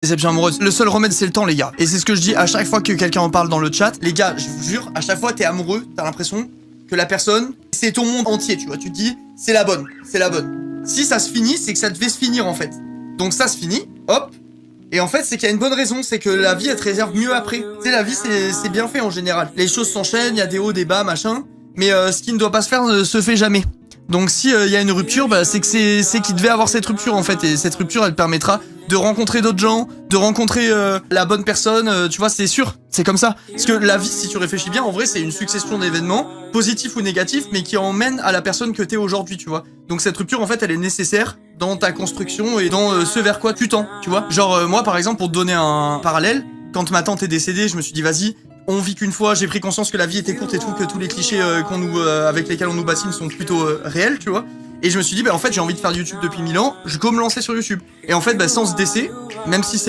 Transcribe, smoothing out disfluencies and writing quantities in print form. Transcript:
Déception amoureuse. Le seul remède, c'est le temps, les gars. Et c'est ce que je dis à chaque fois que quelqu'un en parle dans le chat. Les gars, je vous jure, à chaque fois, t'es amoureux, t'as l'impression que la personne, c'est ton monde entier, tu vois. Tu te dis, c'est la bonne, c'est la bonne. Si ça se finit, c'est que ça devait se finir, en fait. Donc ça se finit, hop. Et en fait, c'est qu'il y a une bonne raison, c'est que la vie, elle te réserve mieux après. Tu sais, la vie, c'est bien fait en général. Les choses s'enchaînent, il y a des hauts, des bas, machin. Mais ce qui ne doit pas se faire ne se fait jamais. Donc si y a une rupture, bah, c'est que c'est qu'il devait avoir cette rupture en fait. Et cette rupture, elle permettra de rencontrer d'autres gens, de rencontrer la bonne personne, tu vois, c'est sûr, c'est comme ça. Parce que la vie, si tu réfléchis bien, en vrai, c'est une succession d'événements, positifs ou négatifs, mais qui emmènent à la personne que t'es aujourd'hui, tu vois. Donc cette rupture, en fait, elle est nécessaire dans ta construction et dans ce vers quoi tu tends, tu vois. Genre, moi, par exemple, pour te donner un parallèle, quand ma tante est décédée, je me suis dit, vas-y, on vit qu'une fois, j'ai pris conscience que la vie était courte et tout, que tous les clichés avec lesquels on nous bassine sont plutôt réels, tu vois. Et je me suis dit, bah en fait, j'ai envie de faire du YouTube depuis 1000 ans, je go me lancer sur YouTube. Et en fait, bah sans ce décès, même si c'est